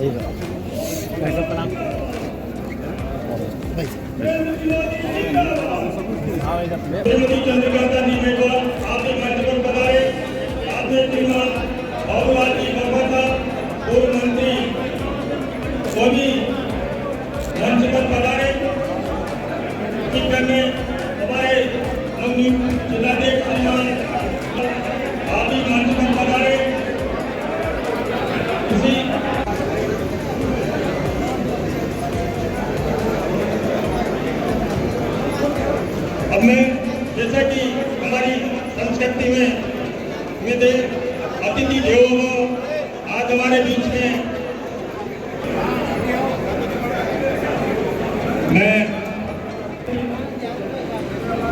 चंद्रिका गांधी मेघवाल आपके कार्यक्रम बनाए आपने श्रीमान बाबूलाल जी बरबसा पूर्व मंत्री स्वामी मंच पर पधारे करने हमारे जिलाध्यक्ष श्रीमान आप भी मंच पर पधारे। अब मैं जैसा कि हमारी संस्कृति में अतिथि देवो भव आज हमारे बीच में मैं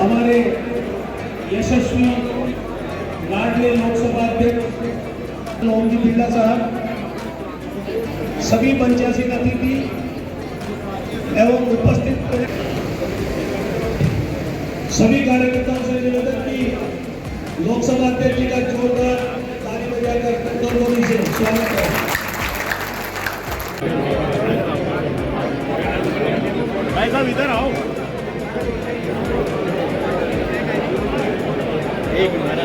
हमारे यशस्वी लाडले लोकसभा अध्यक्ष ओम जी बिरला साहब, सभी पंचायत अतिथि एवं उपस्थित सभी कार्यकर्ताओं से निवेदन की लोकसभा अध्यक्ष जी का जोरदार ताली बजाकर गौरवों से स्वागत है। भाई साहब इधर आओ। एक मना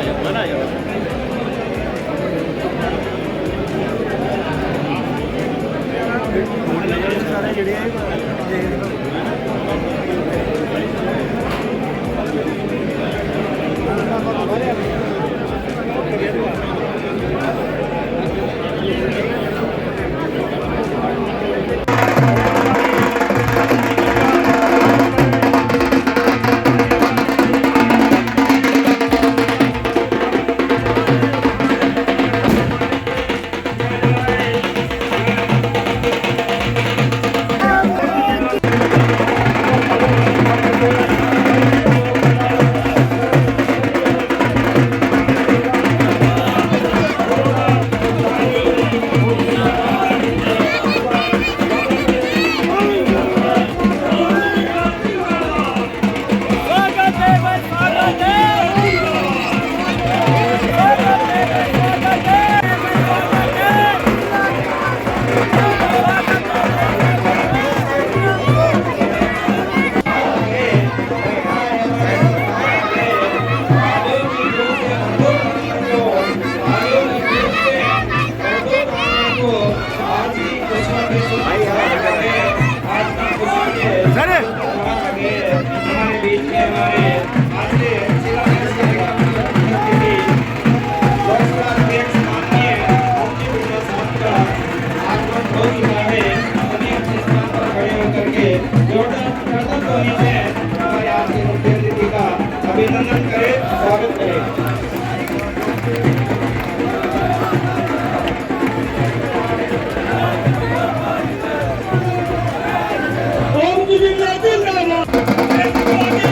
अभिनंदन करें, स्वागत करें। ओम जी बिरला जिंदाबाद, जिंदाबाद,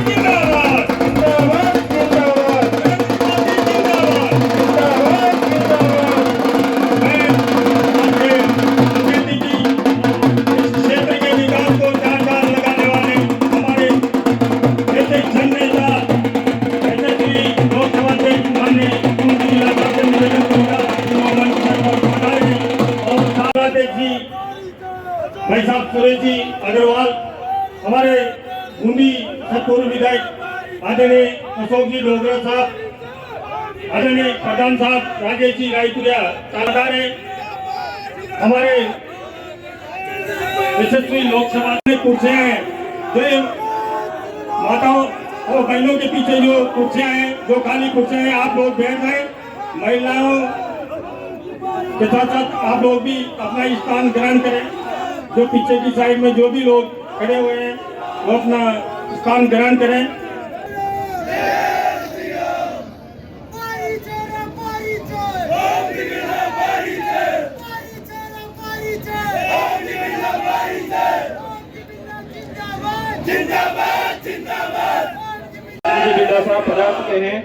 जिंदाबाद, जिंदाबाद, जिंदाबाद, जिंदाबाद। मैं इस क्षेत्र के विकास को चार लगाने वाले हमारे ऐसे जननेता भाई साहब सुरेश जी अग्रवाल, हमारे बूंदी पूर्व विधायक आदरणीय अशोक जी डोगरा साहब, आदरणीय प्रधान साहब राजेश जी रायपुरिया तालादार है, हमारे यशस्वी लोकसभा में कुर्सियां हैं, जो माताओं और बहनों के पीछे जो कुर्सियां हैं, जो खाली कुर्सियां हैं, आप लोग बैठ गए। महिलाओं के साथ साथ आप लोग भी अपना स्थान ग्रहण करें। जो पीछे की साइड में जो भी लोग खड़े हुए हैं वो अपना स्थान ग्रहण करें। जिंदाबाद जिंदाबाद साहब पधार चुके हैं।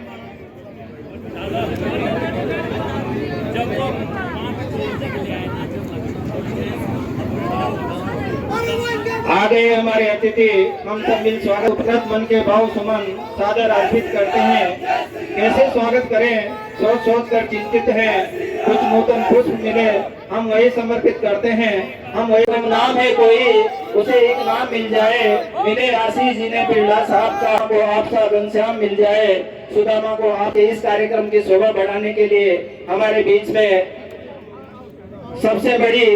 आगे हमारे अतिथि हम सब मिल स्वागत उपलब्ध मन के भाव सुमन सादर अर्पित करते हैं। कैसे स्वागत करें सोच कर चिंतित हैं। कुछ नूतन पुष्प मिले हम वही समर्पित करते हैं। हम वही नाम है कोई उसे एक नाम मिल जाए, मिले आशीष जिन्हें बिरला साहब का को आपसा घनश्याम मिल जाए। सुदामा को आपके इस कार्यक्रम की शोभा बढ़ाने के लिए हमारे बीच में सबसे बड़ी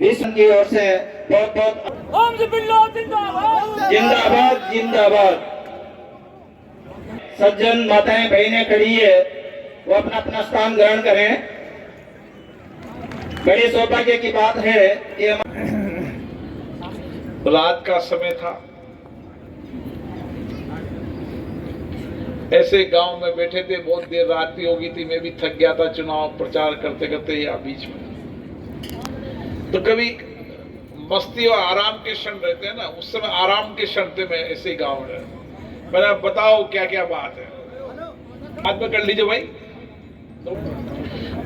विश्व की ओर से बहुत बहुत जिंदाबाद जिंदाबाद। सज्जन माताएं बहनें खड़ी है, वो अपना अपना स्थान ग्रहण करें। बड़ी सौभाग्य की बात है कि रात का समय था, ऐसे गांव में बैठे थे, बहुत देर रात भी हो गई थी, मैं भी थक गया था चुनाव प्रचार करते करते या बीच में। तो कभी मस्ती और आराम के क्षण रहते हैं ना, उस समय आराम के क्षण थे मैं ऐसे गांव में। मैंने बताओ क्या क्या बात है, बाद में कर लीजिए भाई।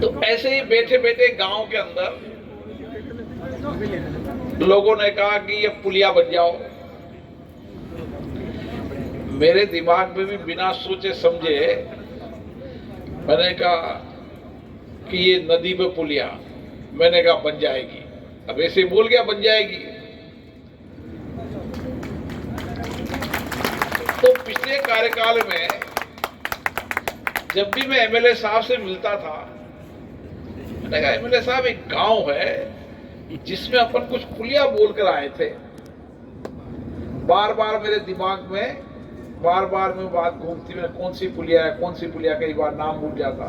तो ऐसे ही बैठे बैठे गांव के अंदर लोगों ने कहा कि ये पुलिया बन जाओ। मेरे दिमाग में भी बिना सोचे समझे मैंने कहा कि ये नदी पे पुलिया, मैंने कहा बन जाएगी। अब ऐसे बोल गया बन जाएगी। तो पिछले कार्यकाल में जब भी मैं एमएलए साहब से मिलता था, मैंने कहा एमएलए साहब एक गांव है जिसमें अपन कुछ पुलिया बोलकर आए थे। बार बार मेरे दिमाग में बार बार में बात घूमती, मैं कौन सी पुलिया है कौन सी पुलिया, कई बार नाम भूल जाता।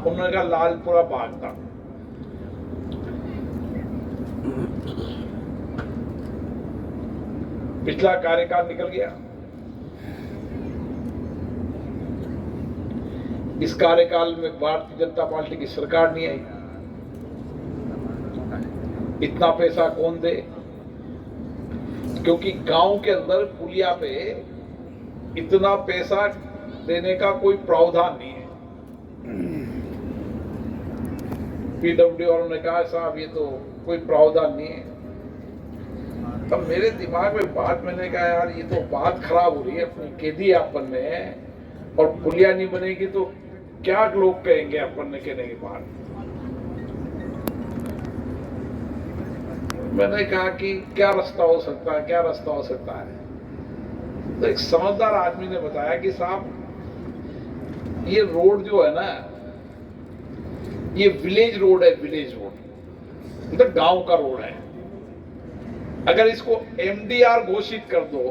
उन्होंने कहा लालपुरा बाग था। पिछला कार्यकाल निकल गया, इस कार्यकाल में भारतीय जनता पार्टी की सरकार नहीं आई। इतना पैसा कौन दे, क्योंकि गांव के अंदर पुलिया पे इतना पैसा देने का कोई प्रावधान नहीं है। पीडब्ल्यू वालों ने कहा साहब ये तो कोई प्रावधान नहीं है। तब मेरे दिमाग में बात, मैंने कहा यार ये तो बात खराब हो रही है, अपनी कह दी अपन ने, और पुलिया नहीं बनेगी तो क्या लोग कहेंगे अपन ने कहने के बाद। मैंने कहा कि क्या रास्ता हो सकता है, क्या रास्ता हो सकता है। तो एक समझदार आदमी ने बताया कि साहब ये रोड जो है ना, ये विलेज रोड है, विलेज रोड मतलब गांव का रोड है। अगर इसको एमडीआर घोषित कर दो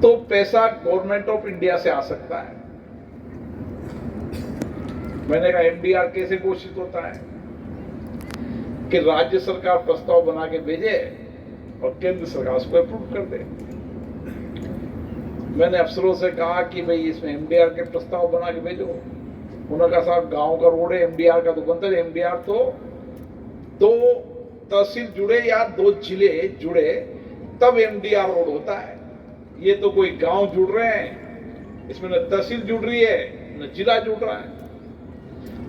तो पैसा गवर्नमेंट ऑफ इंडिया से आ सकता है। मैंने कहा एमडीआर कैसे घोषित होता है कि राज्य सरकार प्रस्ताव बना के भेजे और केंद्र सरकार उसको अप्रूव कर दे। मैंने अफसरों से कहा कि भाई इसमें एमडीआर के प्रस्ताव बना के भेजो। उन्होंने कहा साहब गांव का रोड है, एमडीआर का तो बनता है। एमडीआर तो दो तहसील जुड़े या दो जिले जुड़े तब एमडीआर रोड होता है। ये तो कोई गांव जुड़ रहे हैं, इसमें न तहसील जुड़ रही है न जिला जुड़ रहा है।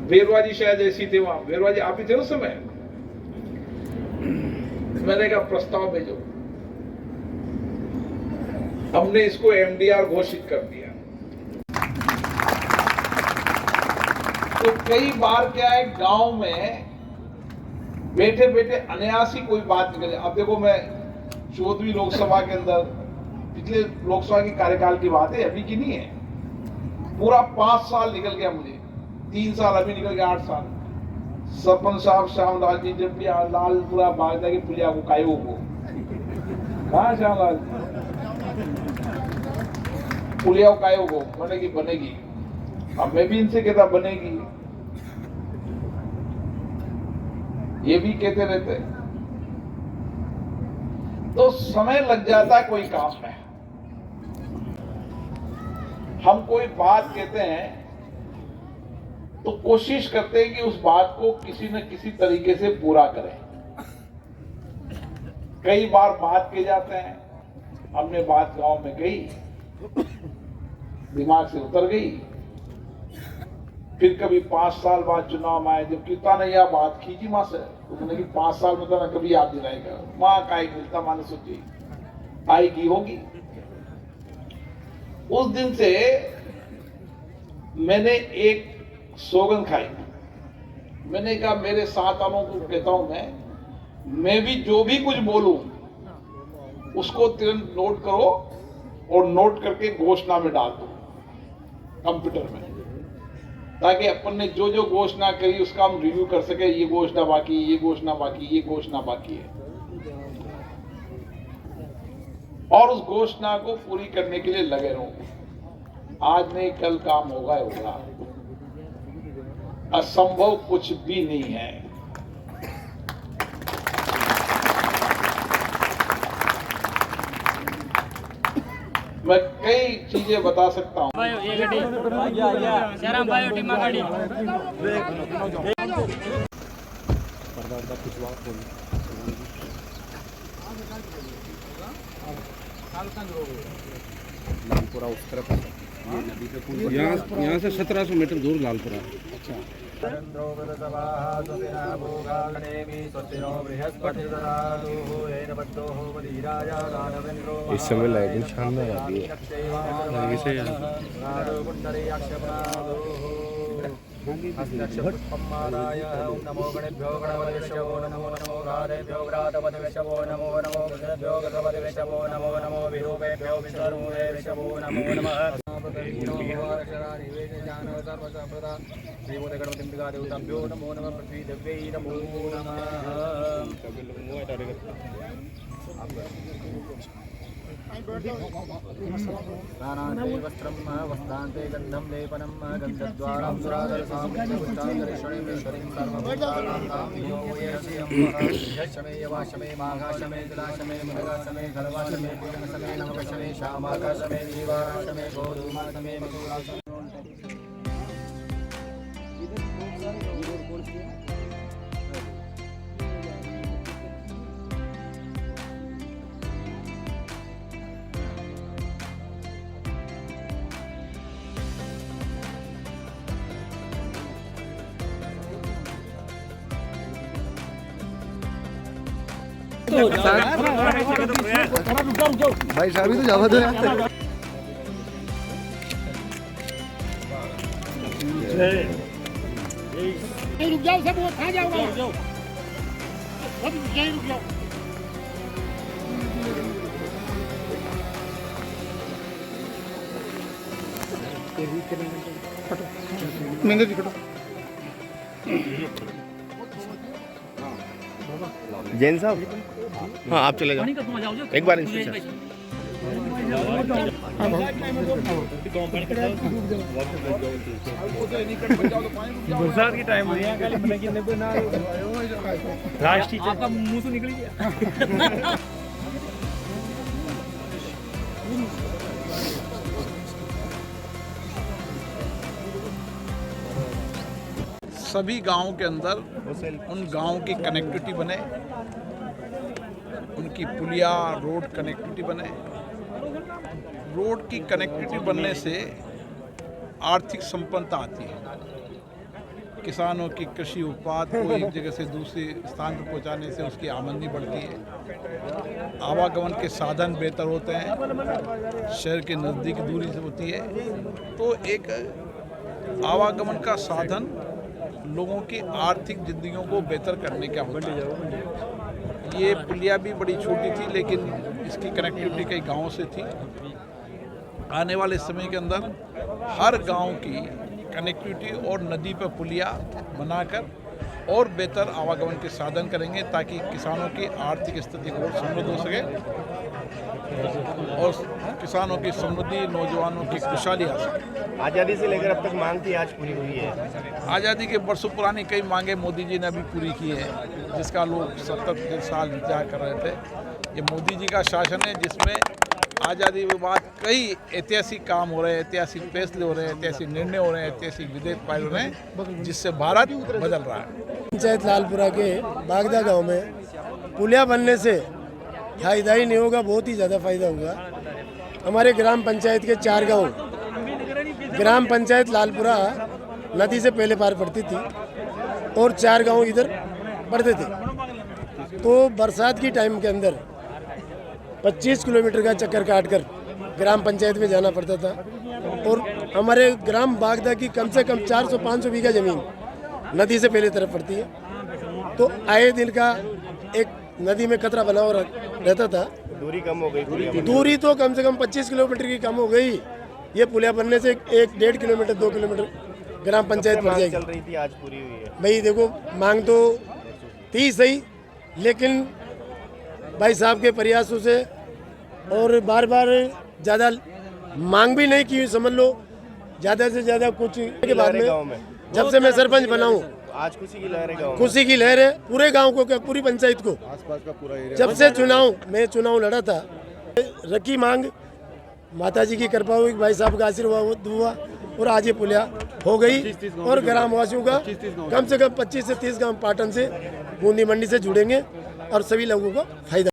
बेरवा जी शायद ऐसी थे वहां, बेरवा जी आप ही थे उस समय। मैंने कहा प्रस्ताव भेजो। हमने इसको एमडीआर घोषित कर दिया। तो कई बार क्या है, गांव में बैठे बैठे अनायासी कोई बात निकल जाए। अब देखो मैं 14वीं लोकसभा के अंदर, पिछले लोकसभा की कार्यकाल की बात है, अभी की नहीं है, पूरा 5 साल निकल गया मुझे, 3 साल अभी निकल गया, 8 साल। सरपंच साहब श्यामलाल जी जब भी लालपुरा बागदा की पुलिया को कायो को कहा श्यामलाल पुलिया को कायो को बनेगी बनेगी। अब मैं भी इनसे कहता बनेगी, ये भी कहते रहते। तो समय लग जाता है कोई काम में। हम कोई बात कहते हैं तो कोशिश करते हैं कि उस बात को किसी न किसी तरीके से पूरा करें। कई बार बात कह जाते हैं, हमने बात गांव में कही, दिमाग से उतर गई, फिर कभी 5 साल बाद चुनाव आए, जब कितना ने यह बात खींची मां से, उन्होंने 5 साल में तो ना कभी याद दिलाएगा मां का एक मिलता, माने सोची आएगी होगी। उस दिन से मैंने एक सौगंध खाई। मैंने कहा मेरे साथ वालों को कहता हूं मैं भी जो भी कुछ बोलूं उसको तुरंत नोट करो और नोट करके घोषणा में डाल दो कंप्यूटर में, ताकि अपन ने जो जो घोषणा करी उसका हम रिव्यू कर सके। ये घोषणा बाकी, ये घोषणा बाकी, ये घोषणा बाकी है, और उस घोषणा को पूरी करने के लिए लगे रहो। आज नहीं कल काम होगा ही होगा, असंभव कुछ भी नहीं है। मैं कई चीजें बता सकता हूं। लालपुरा उस तरफ यहाँ से 1700 मीटर दूर लालपुरा। अच्छा। इस समय लाइटिंग शानदार आ रही है। नमो गणेभ्यो गणपतिवेशवो नमो नमो राधेभ्यो व्रातपतिवेशवो नमो नमो गणेभ्यो गणपतिवेशवो नमो नमो विरूपेभ्यो विष्णुरूपेभ्यो नमो नमः। देवताभ्यो नमो नमः। पृथ्वी देव्यै नमो नमः। स्नानान्ते वस्त्रं वस्त्रान्ते गन्धं लेपनं गन्धद्वारां सुरादरसामेश्वरीं सर्वभूतानां यवाशमे माघाशमे जलाशमे मृगाशमे खलवाशमे पूर्णशमे नवकशमे श्यामाकाशमे जीवाशमे गोधूमाशमे मधुराशमे। भाई साहब तो जावा दो यार। रुक जाओ सब, वो कहाँ जाओगे? सब यहीं रुक जाओ। मैंने दिखा जैन साहब, हाँ आप चले जाओ एक बार बरसात की टाइम आपका मुंह से निकल गया। सभी गांवों के अंदर उन गांवों की कनेक्टिविटी बने, उनकी पुलिया रोड कनेक्टिविटी बने। रोड की कनेक्टिविटी बनने से आर्थिक संपन्नता आती है। किसानों की कृषि उत्पाद को एक जगह से दूसरे स्थान पर पहुंचाने से उसकी आमदनी बढ़ती है, आवागमन के साधन बेहतर होते हैं, शहर के नज़दीक दूरी से होती है। तो एक आवागमन का साधन लोगों की आर्थिक जिंदगियों को बेहतर करने का होता है। ये पुलिया भी बड़ी छोटी थी, लेकिन इसकी कनेक्टिविटी कई गाँवों से थी। आने वाले समय के अंदर हर गांव की कनेक्टिविटी और नदी पर पुलिया बनाकर और बेहतर आवागमन के साधन करेंगे, ताकि किसानों की आर्थिक स्थिति और समृद्ध हो सके और किसानों की समृद्धि, नौजवानों की खुशहाली आ सके। आज़ादी से लेकर अब तक मांग थी, आज पूरी हुई है। आज़ादी के वर्षों पुरानी कई मांगे मोदी जी ने अभी पूरी की है, जिसका लोग 70 साल इंतजार कर रहे थे। ये मोदी जी का शासन है जिसमें आज़ादी के बाद कई ऐतिहासिक काम हो रहे हैं, ऐतिहासिक फैसले हो रहे हैं, ऐतिहासिक निर्णय हो रहे हैं, ऐतिहासिक विधेयक पारित हो रहे हैं, जिससे भारत बदल रहा है। पंचायत लालपुरा के बागदा गांव में पुलिया बनने से फायदा ही नहीं होगा, बहुत ही ज़्यादा फायदा होगा। हमारे ग्राम पंचायत के 4 गांव, ग्राम पंचायत लालपुरा नदी से पहले पार पड़ती थी और 4 गांव इधर पड़ते थे। तो बरसात की टाइम के अंदर 25 किलोमीटर का चक्कर काटकर ग्राम पंचायत में जाना पड़ता था। और हमारे ग्राम बागदा की कम से कम 400-500 बीघा ज़मीन नदी से पहले तरफ पड़ती है, तो आए दिन का एक नदी में खतरा बना हुआ रहता था। दूरी कम हो गई, दूरी तो कम से कम 25 किलोमीटर की कम हो गई। ये पुलिया बनने से 1-1.5 किलोमीटर 2 किलोमीटर ग्राम पंचायत पड़ जाएगी। चल रही थी, आज पूरी हुई है। भाई देखो, मांग तो थी सही, लेकिन भाई साहब के प्रयासों से और बार बार ज़्यादा मांग भी नहीं की, समझ लो ज़्यादा से ज़्यादा कुछ के बाद में जब से मैं सरपंच बना हूँ, आज खुशी की लहर है गाँव में। खुशी की लहर है पूरे गांव को, क्या पूरी पंचायत को। आसपास का पूरा एरिया जब से मैं चुनाव लड़ा था, रखी मांग, माता जी की कृपा हुई, भाई साहब का आशीर्वाद हुआ और आज ये पुलिया हो गई। और ग्राम वासियों का कम से कम 25 से 30 गांव पाटन से बूंदी मंडी से जुड़ेंगे और सभी लोगों को फायदा